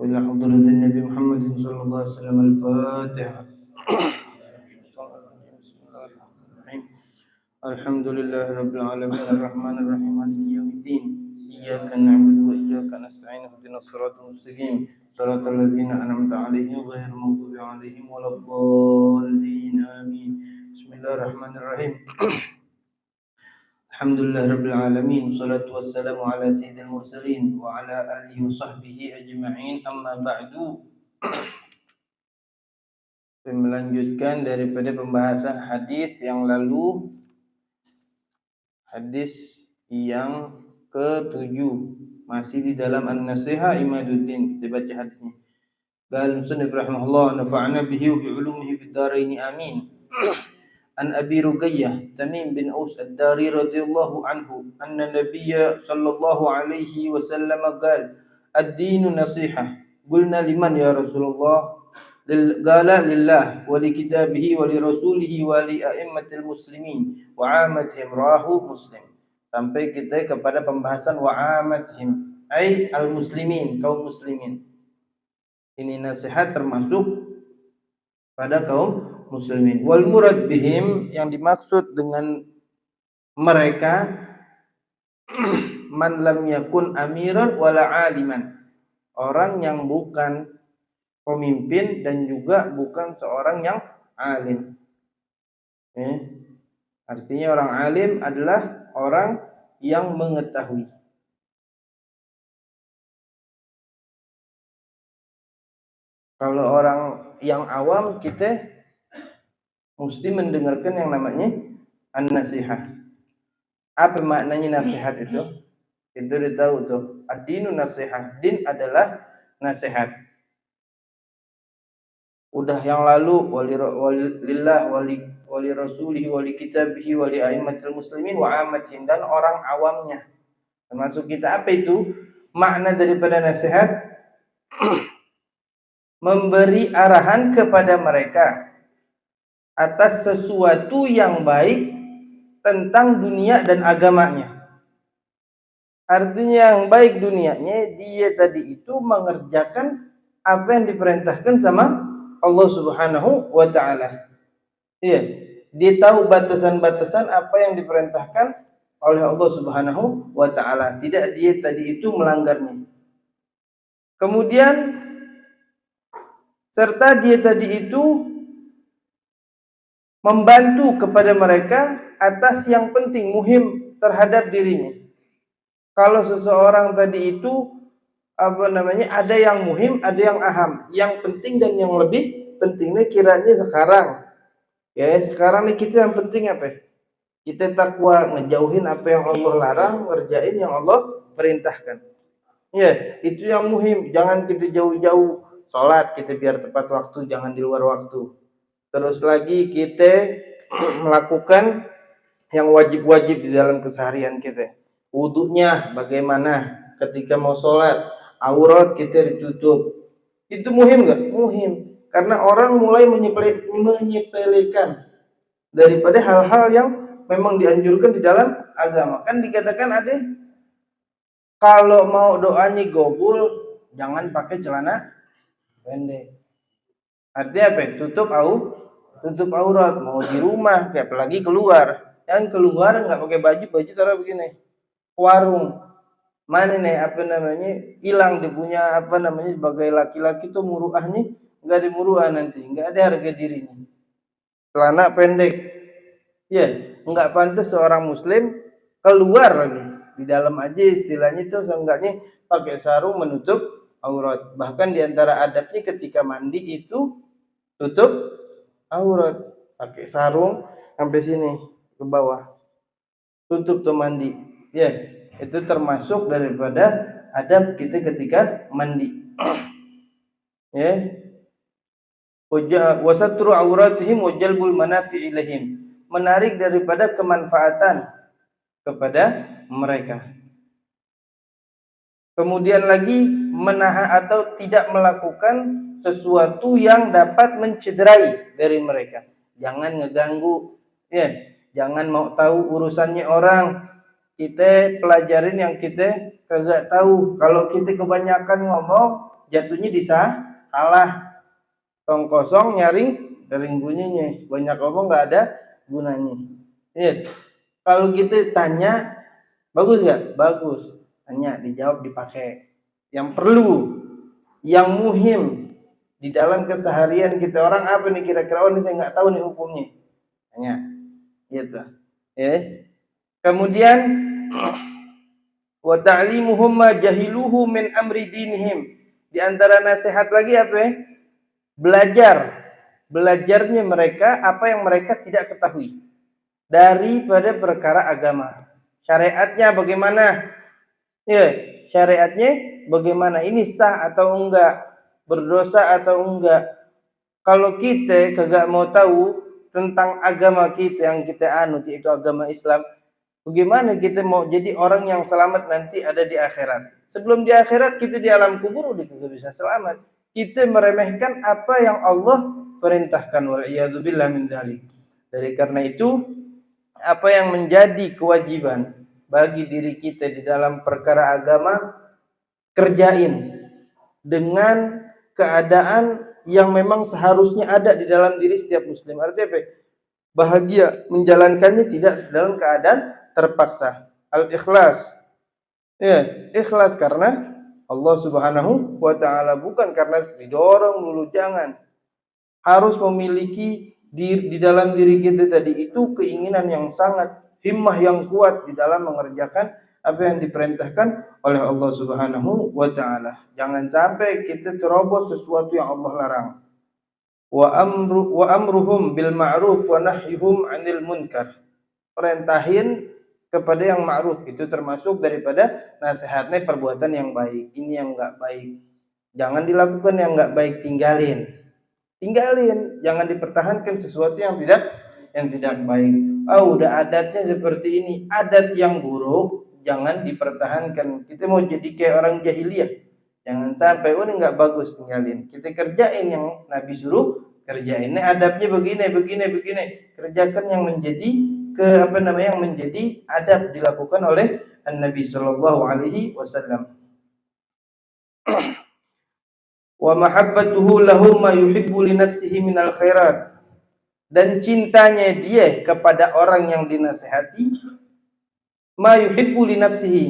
وإلى حضرة النبي محمد صلى الله عليه وسلم الفاتحة. الحمد لله رب العالمين الرحمن الرحيم مالك يوم الدين إياك نعبد وإياك نستعين اهدنا الصراط المستقيم صراط الذين أنعمت عليهم غير المغضوب عليهم ولا الضالين آمين. بسم الله الرحمن الرحيم. Alhamdulillah Rabbil Alamin. Salatu wassalamu ala sayyidil mursalin wa ala alihi wa sahbihi ajma'in. Amma ba'du. Melanjutkan daripada pembahasan hadis yang lalu, hadis yang ke-7 masih di dalam An-Nasiha Imaduddin. Kita baca hadisnya. Qala musannif rahimahullah nafa'ana bihi wa bi 'ulumihi fid dharain amin. An Abi Ruqayyah Tamim bin Aus Ad-Dari radhiyallahu anhu anna Nabiyya sallallahu alaihi wasallam qala ad-dinu nasihah. Qulna liman ya Rasulullah? Qala lillah wa li kitabihi wa li rasulihi wa li a'immatil muslimin wa 'ammatihim rahu Muslim. Sampai kita kepada pembahasan wa 'ammatihim ai al-muslimin, kaum muslimin. Ini nasihat termasuk pada kaum muslimin. Wal murad bihim, yang dimaksud dengan mereka man lam yakun amiran wala aliman, orang yang bukan pemimpin dan juga bukan seorang yang alim. Artinya orang alim adalah orang yang mengetahui. Kalau orang yang awam, kita mesti mendengarkan yang namanya an-nasihah. Apa maknanya nasihat itu? Itu ditahu tuh. Ad-dinu nasihah. Din adalah nasihat. Udah yang lalu walillah wali rasulihi wali kitabihi wali a'immatil muslimin wa 'ammatihim, dan orang awamnya. Termasuk kita. Apa itu makna daripada nasihat? Memberi arahan kepada mereka atas sesuatu yang baik tentang dunia dan agamanya. Artinya yang baik dunianya, dia tadi itu mengerjakan apa yang diperintahkan sama Allah Subhanahu wa ta'ala. Iya, dia tahu batasan-batasan apa yang diperintahkan oleh Allah Subhanahu wa ta'ala. Tidak dia tadi itu melanggarnya. Kemudian serta dia tadi itu membantu kepada mereka atas yang penting, muhim terhadap dirinya. Kalau seseorang tadi itu ada yang muhim, ada yang aham, yang penting dan yang lebih pentingnya kiranya sekarang. Ya, sekarang nih kita yang penting apa? Kita takwa, ngejauhin apa yang Allah larang, ngerjain yang Allah perintahkan. Ya, itu yang muhim. Jangan kita jauh-jauh sholat, kita biar tepat waktu, jangan di luar waktu. Terus lagi kita melakukan yang wajib-wajib di dalam keseharian kita. Wudunya bagaimana ketika mau sholat, aurat kita ditutup. Itu muhim nggak? Muhim. Karena orang mulai menyepelekan daripada hal-hal yang memang dianjurkan di dalam agama. Kan dikatakan ada, kalau mau doanya gobul, jangan pakai celana pendek. Artinya apa? Tutup aurat. Mau di rumah, kayak apalagi keluar. Yang keluar nggak pakai baju taruh begini. Warung. Mana nih hilang dia punya sebagai laki-laki tuh muruahnya, nggak ada muruah nanti, nggak ada harga dirinya. Celana pendek. Ya, nggak pantas seorang muslim keluar lagi. Di dalam aja istilahnya itu seenggaknya pakai sarung menutup aurat. Bahkan diantara adabnya ketika mandi itu tutup aurat, pakai sarung sampai sini ke bawah, tutup tuh mandi. Ya, itu termasuk daripada adab kita ketika mandi. Ya, wasatru auratihim wa jalbul manafi ilaihim, menarik daripada kemanfaatan kepada mereka. Kemudian lagi menahan atau tidak melakukan sesuatu yang dapat mencederai dari mereka. Jangan ngeganggu, ya. Jangan mau tahu urusannya orang. Kita pelajarin yang kita kagak tahu. Kalau kita kebanyakan ngomong, jatuhnya salah. Tong kosong nyaring bunyinya. Banyak omong nggak ada gunanya. Iya. Kalau kita tanya, bagus nggak? Bagus. Tanya, dijawab, dipakai. Yang perlu, yang muhim di dalam keseharian kita, orang apa nih kira-kira? Oh, ini saya nggak tahu nih hukumnya. Tanya, gitu. Kemudian wa ta'limuhum ma jahiluhu min amri dinihim. Di antara nasihat lagi apa ya? Belajarnya mereka apa yang mereka tidak ketahui daripada perkara agama. Syariatnya bagaimana? Ya, syariatnya bagaimana? Ini sah atau enggak? Berdosa atau enggak? Kalau kita kagak mau tahu tentang agama kita yang kita anut, yaitu agama Islam, bagaimana kita mau jadi orang yang selamat nanti ada di akhirat? Sebelum di akhirat kita di alam kubur udah kagak bisa selamat. Kita meremehkan apa yang Allah perintahkan, wal iyadzubillah min dzalik. Dari karena itu, apa yang menjadi kewajiban bagi diri kita di dalam perkara agama, kerjain dengan keadaan yang memang seharusnya ada di dalam diri setiap muslim. Artinya apa? Bahagia menjalankannya, tidak dalam keadaan terpaksa. Al-ikhlas. Ya, ikhlas karena Allah Subhanahu wa taala, bukan karena didorong dulu. Jangan. Harus memiliki di dalam diri kita tadi itu keinginan yang sangat, himmah yang kuat di dalam mengerjakan apa yang diperintahkan oleh Allah Subhanahu wa taala. Jangan sampai kita terobos sesuatu yang Allah larang. Wa amruhum bil ma'ruf wa nahyuhum 'anil munkar. Perintahin kepada yang ma'ruf, itu termasuk daripada nasihatnya perbuatan yang baik. Ini yang enggak baik, jangan dilakukan. Yang enggak baik tinggalin. Jangan dipertahankan sesuatu yang tidak baik. Udah adatnya seperti ini, adat yang buruk, jangan dipertahankan. Kita mau jadi kayak orang jahiliyah, jangan sampai. Ini enggak bagus, tinggalin. Kita kerjain yang Nabi suruh kerjain. Ini adabnya begini. Kerjakan yang menjadi yang menjadi adab dilakukan oleh Nabi Shallallahu Alaihi Wasallam. Wa mahabbatuhu lahum ma yuhibbu li nafsihi minal khairat. Dan cintanya dia kepada orang yang dinasihati, ma yuhibbu li nafsihi,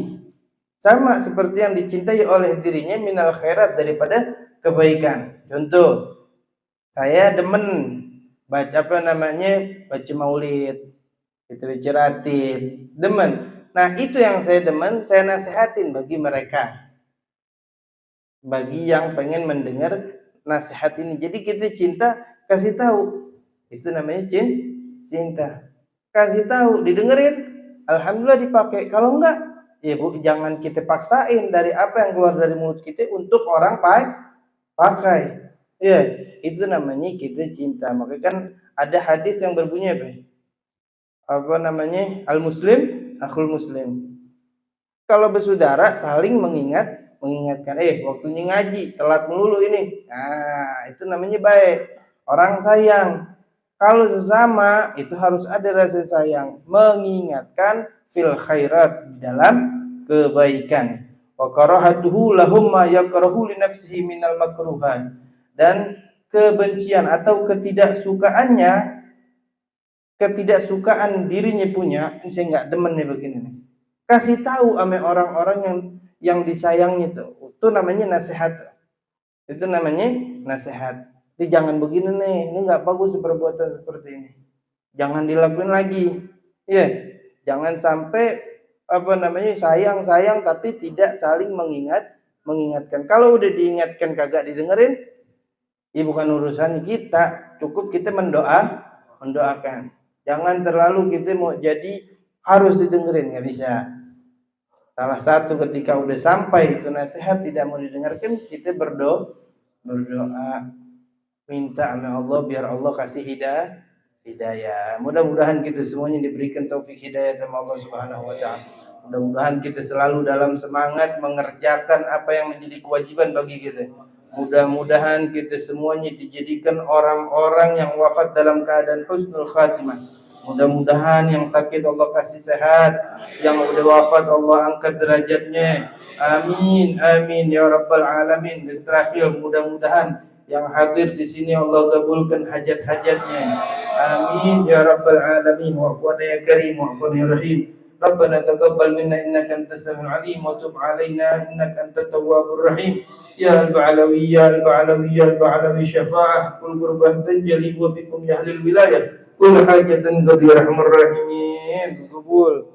sama seperti yang dicintai oleh dirinya, minal khairat, daripada kebaikan. Contoh, saya demen baca baca maulid, itu baca ratib, demen. Nah, itu yang saya demen, saya nasihatin bagi mereka, bagi yang pengen mendengar nasihat ini. Jadi kita cinta, kasih tahu, itu namanya cinta. Kasih tahu, didengerin, alhamdulillah dipakai. Kalau enggak, ya Bu, jangan kita paksain dari apa yang keluar dari mulut kita untuk orang pakai. Ya, itu namanya kita cinta. Makanya kan ada hadis yang berbunyi al-muslim akhul muslim. Kalau bersaudara saling mengingatkan, waktunya ngaji, telat melulu ini. Nah, itu namanya baik. Orang sayang. Kalau sesama itu harus ada rasa sayang, mengingatkan fil khairat, di dalam kebaikan. Wa karahatuhu lahum ma yakrahu li nafsihi minal makruhat. Dan kebencian atau ketidaksukaan dirinya punya, ini saya enggak demen nih begini nih. Kasih tahu ame orang-orang yang disayangnya itu namanya nasihat. Itu namanya nasihat. Jadi jangan begini nih, ini enggak bagus perbuatan seperti ini. Jangan dilakuin lagi. Ya, jangan sampai sayang tapi tidak saling mengingatkan. Kalau udah diingatkan kagak didengerin, ya bukan urusan kita. Cukup kita mendoakan. Jangan terlalu kita mau jadi harus didengerin, nggak bisa. Salah satu ketika udah sampai itu nasihat tidak mau didengarkan, kita berdoa minta sama Allah biar Allah kasih hidayah. Mudah-mudahan kita semuanya diberikan taufik hidayah sama Allah Subhanahu wa taala. Mudah-mudahan kita selalu dalam semangat mengerjakan apa yang menjadi kewajiban bagi kita. Mudah-mudahan kita semuanya dijadikan orang-orang yang wafat dalam keadaan husnul khatimah. Mudah-mudahan yang sakit Allah kasih sehat, yang udah wafat Allah angkat derajatnya. Amin, amin ya rabbal alamin. Dan terakhir, mudah-mudahan yang hadir di sini Allah kabulkan hajat-hajatnya. Amin ya rabbal alamin. Wa'afwana ya karim, wa'afwana ya rahim. Rabbana taqabbal minna innaka antas samiul alim wa tub alaina innaka antat tawwabur rahim. Ya al-ba'lawi ya al-ba'lawi ya al-ba'lawi syafa'ah kul qurbah tanjali wa bikum ya ahlil wilayah kul hajatan qadi rahmar rahimin. Qabul.